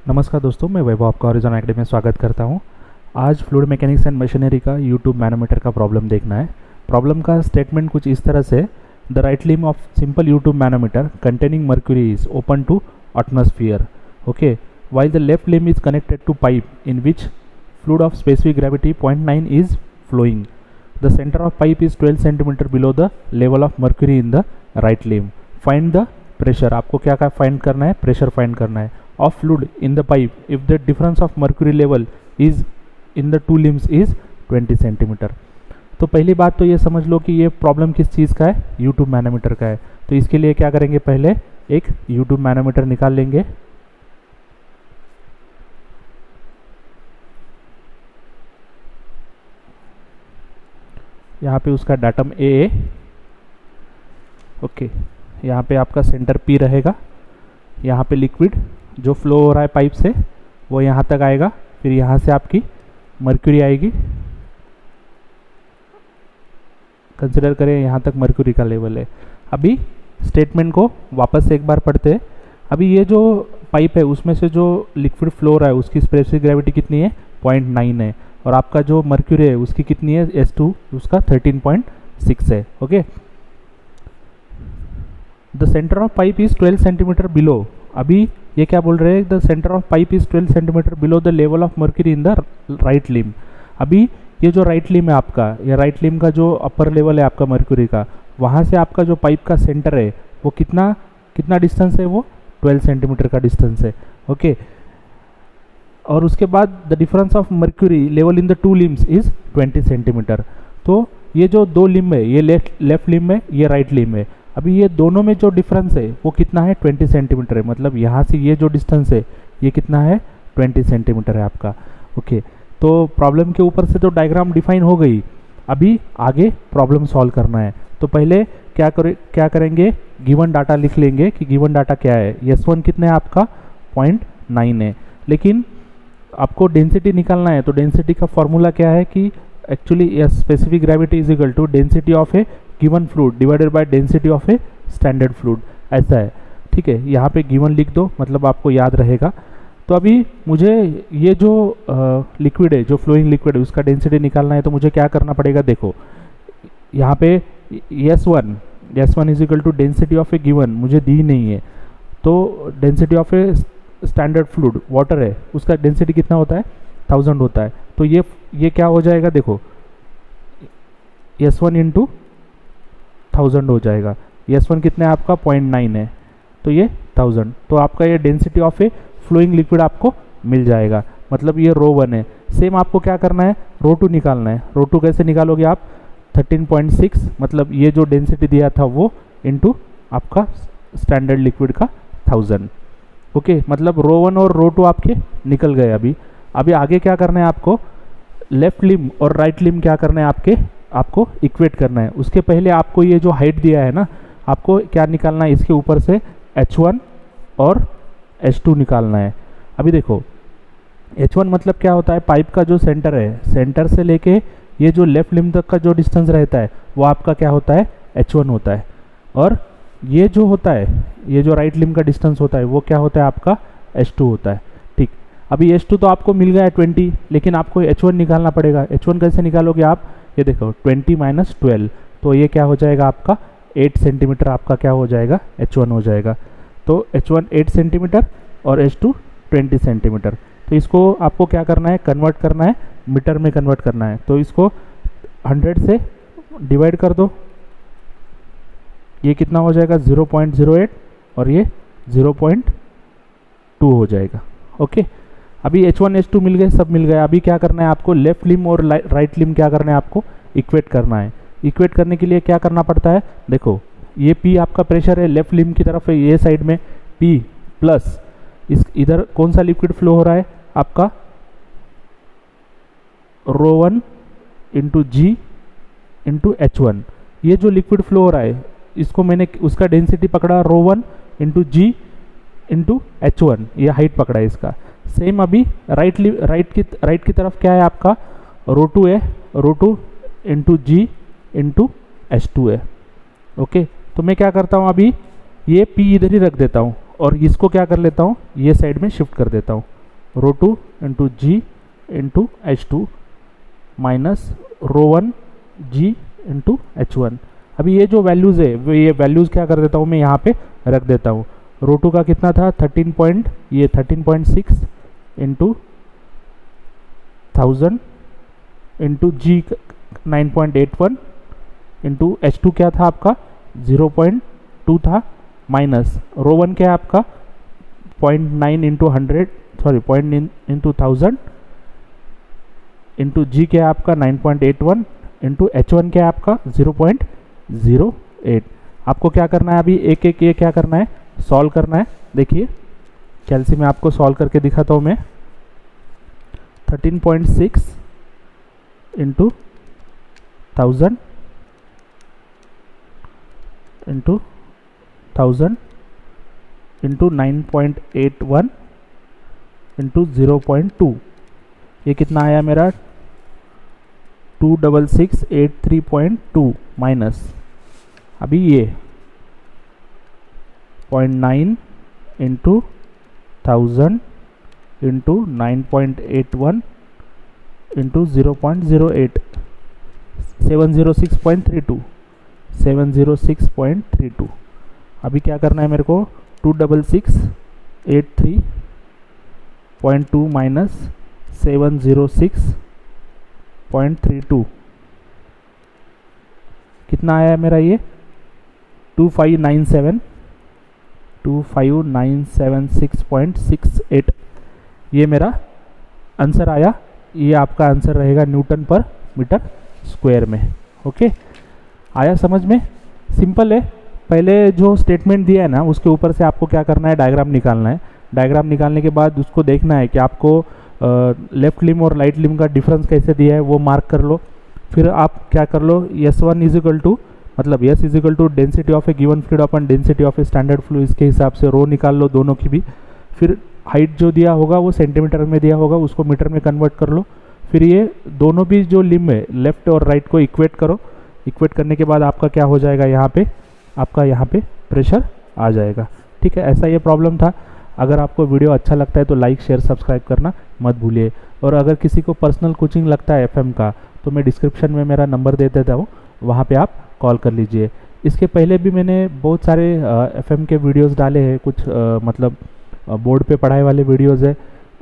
नमस्कार दोस्तों, मैं वैभव आपका हॉरिज़ॉन एकेडमी में स्वागत करता हूं। आज फ्लूइड मैकेनिक्स एंड मशीनरी का यूट्यूब मैनोमीटर का प्रॉब्लम देखना है। प्रॉब्लम का स्टेटमेंट कुछ इस तरह से, the right limb of simple U tube manometer containing mercury is open to atmosphere, okay, while the left limb is connected to pipe in which fluid of specific gravity 0.9 is flowing. The center of pipe is 12 cm below the level of mercury in the right limb. Find the pressure. आपको क्या क्या find करना है? Pressure find करना है of fluid in the pipe if the difference of mercury level is in the two limbs is 20 cm. तो पहली बात तो ये समझ लो कि ये प्रॉब्लम किस चीज़ का है? यूट्यूब मैनोमीटर का है। तो इसके लिए क्या करेंगे? पहले एक यूट्यूब मैनोमीटर निकाल लेंगे। यहाँ पे उसका डाटम ए, ओके, यहाँ पे आपका सेंटर पी रहेगा। यहाँ पे लिक्विड जो फ्लो हो रहा है पाइप से वो यहाँ तक आएगा, फिर यहाँ से आपकी मर्क्यूरी आएगी। कंसिडर करें यहाँ तक मर्क्यूरी का लेवल है। अभी स्टेटमेंट को वापस से एक बार पढ़ते हैं। अभी ये जो पाइप है उसमें से जो लिक्विड फ्लो हो रहा है उसकी स्पेसिफिक ग्रेविटी कितनी है? 0.9 है। और आपका जो मर्क्यूरी है उसकी कितनी है? S2 उसका 13.6 है। Okay, the centre of pipe is 12 centimetre below. अभी ये क्या बोल रहे हैं? The centre of pipe is 12 centimetre below the level of mercury in the right limb. अभी ये जो राइट लिम है आपका, ये राइट लिम का जो अपर लेवल है आपका मर्क्यूरी का, वहाँ से आपका जो पाइप का सेंटर है वो कितना डिस्टेंस है? वो 12 सेंटीमीटर का डिस्टेंस है। ओके, और उसके बाद the difference of mercury level in the two limbs is 20 centimetre. तो ये जो दो लिम है, ये लेफ्ट लिम है, ये राइट लिम है। अभी ये दोनों में जो डिफरेंस है वो कितना है? 20 सेंटीमीटर है। मतलब यहाँ से ये जो डिस्टेंस है ये कितना है? 20 सेंटीमीटर है आपका। ओके, तो प्रॉब्लम के ऊपर से तो डायग्राम डिफाइन हो गई। अभी आगे प्रॉब्लम सॉल्व करना है। तो पहले क्या करेंगे? गिवन डाटा लिख लेंगे कि गिवन डाटा क्या है। S1 कितना है आपका? 0.9 है। लेकिन आपको डेंसिटी निकालना है, तो डेंसिटी का फॉर्मूला क्या है कि actually specific gravity is equal to density of a given fluid divided by density of a standard fluid, ऐसा है। ठीक है, यहाँ पे गिवन लिख दो, मतलब आपको याद रहेगा। तो अभी मुझे ये जो लिक्विड है, जो फ्लोइंग लिक्विड है, उसका डेंसिटी निकालना है। तो मुझे क्या करना पड़ेगा? देखो यहाँ पे S1 is equal to density of a given मुझे दी नहीं है। तो density of a standard fluid water है, उसका डेंसिटी कितना होता है? 1000 होता है। तो ये क्या हो जाएगा? देखो S1 इंटू 1000 हो जाएगा। S1 कितना है आपका? 0.9 है, तो ये 1000। तो आपका ये density of a flowing liquid आपको मिल जाएगा। मतलब ये ρ1 है। सेम आपको क्या करना है? ρ2 निकालना है। ρ2 कैसे निकालोगे आप? 13.6, मतलब ये जो डेंसिटी दिया था वो इंटू आपका स्टैंडर्ड लिक्विड का 1000। ओके, मतलब ρ1 और ρ2 आपके निकल गए। अभी आगे क्या करना है आपको? लेफ्ट लिम और राइट लिम क्या करना है आपको इक्वेट करना है। उसके पहले आपको ये जो हाइट दिया है ना, आपको क्या निकालना है? इसके ऊपर से H1 और H2 निकालना है। अभी देखो H1 मतलब क्या होता है? पाइप का जो सेंटर है, सेंटर से लेके ये जो लेफ्ट लिम तक का जो डिस्टेंस रहता है वो आपका क्या होता है? H1 होता है। और ये जो होता है, ये जो राइट लिम का डिस्टेंस होता है वो क्या होता है आपका? H2 होता है। ठीक, अभी H2 तो आपको मिल गया है 20, लेकिन आपको H1 निकालना पड़ेगा। H1 कैसे निकालोगे आप? ये देखो 20 माइनस 12, तो ये क्या हो जाएगा आपका? 8 सेंटीमीटर आपका क्या हो जाएगा? H1 हो जाएगा। तो H1 8 सेंटीमीटर और H2 20 सेंटीमीटर। तो इसको आपको क्या करना है? कन्वर्ट करना है, मीटर में कन्वर्ट करना है। तो इसको 100 से डिवाइड कर दो। ये कितना हो जाएगा? 0.08 और ये 0.2 हो जाएगा। ओके, अभी H1 H2 मिल गए, सब मिल गए। अभी क्या करना है आपको? लेफ्ट लिम और राइट लिम क्या करना है आपको? इक्वेट करना है। इक्वेट करने के लिए क्या करना पड़ता है? देखो ये P आपका प्रेशर है, लेफ्ट लिम की तरफ है, ये साइड में P प्लस इधर कौन सा लिक्विड फ्लो हो रहा है आपका? ρ1 इंटू G इंटू H1। ये जो लिक्विड फ्लो हो रहा है इसको मैंने उसका डेंसिटी पकड़ा ρ1 इंटू G इंटू H1, ये हाइट पकड़ा है इसका। सेम अभी राइट की तरफ क्या है आपका? ρ2 है, ρ2 इंटू G इंटू H2 है। ओके, तो मैं क्या करता हूँ? अभी ये P इधर ही रख देता हूँ और इसको क्या कर लेता हूँ, ये साइड में शिफ्ट कर देता हूँ, रो 2 इंटू जी इंटू H2 माइनस रो 1 जी इंटू H1। अभी ये जो वैल्यूज़ है वो ये वैल्यूज़ क्या कर देता हूँ मैं यहाँ पे रख देता हूँ। रो 2 का कितना था 13.6 इंटू 1000 इंटू जी 9.81 इंटू H2 क्या था आपका 0.2 था, माइनस रो 1 क्या है आपका 0.9 इंटू 100 सॉरी 0.9 इंटू 1000 इंटू जी क्या है आपका 9.81 इंटू H1 क्या है आपका 0.08। आपको क्या करना है, अभी एक एक ये क्या करना है, सॉल्व करना है। देखिए कैल्सी में आपको सॉल्व करके दिखाता हूँ मैं। 13.6 इंटू 1000 इंटू 1000 इंटू 9.81 इंटू 0.2, ये कितना आया मेरा 26683.2 माइनस अभी ये 0.9 इंटू 1000 इंटू 9.81 इंटू 0.08 706.32 अभी क्या करना है मेरे को 26683.2 माइनस 706.32 कितना आया है मेरा ये 2596.68 ये मेरा आंसर आया। ये आपका आंसर रहेगा न्यूटन पर मीटर स्क्वायर में। ओके, आया समझ में? सिंपल है। पहले जो स्टेटमेंट दिया है ना उसके ऊपर से आपको क्या करना है, डायग्राम निकालना है। डायग्राम निकालने के बाद उसको देखना है कि आपको लेफ्ट लिम और राइट लिम का डिफरेंस कैसे दिया है वो मार्क कर लो। फिर आप क्या कर लो, S1 इजिकल टू मतलब S is equal to density of a given fluid upon density of a standard fluid, इसके हिसाब से रो निकाल लो दोनों की भी। फिर हाइट जो दिया होगा वो सेंटीमीटर में दिया होगा, उसको मीटर में कन्वर्ट कर लो। फिर ये दोनों भी जो लिम है लेफ्ट और राइट को इक्वेट करो। इक्वेट करने के बाद आपका क्या हो जाएगा, यहाँ पे आपका यहाँ पे प्रेशर आ जाएगा। ठीक है, ऐसा ये प्रॉब्लम था। अगर आपको वीडियो अच्छा लगता है तो लाइक शेयर सब्सक्राइब करना मत भूलिए। और अगर किसी को पर्सनल कोचिंग लगता है FM का तो मैं डिस्क्रिप्शन में मेरा नंबर दे देता हूँ, वहाँ पे आप कॉल कर लीजिए। इसके पहले भी मैंने बहुत सारे FM के वीडियोस डाले हैं, कुछ मतलब बोर्ड पे पढ़ाई वाले वीडियोस है।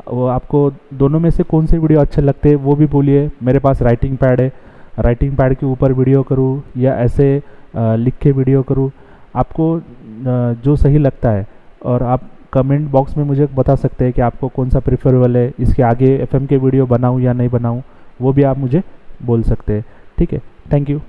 वो आपको दोनों में से कौन से वीडियो अच्छे लगते हैं वो भी बोलिए। मेरे पास राइटिंग पैड है, राइटिंग पैड के ऊपर वीडियो करूँ या ऐसे लिख के वीडियो करूँ, आपको जो सही लगता है। और आप कमेंट बॉक्स में मुझे बता सकते हैं कि आपको कौन सा प्रेफरेबल है, इसके आगे FM के वीडियो बनाऊँ या नहीं बनाऊँ, वो भी आप मुझे बोल सकते हैं। ठीक है, थैंक यू।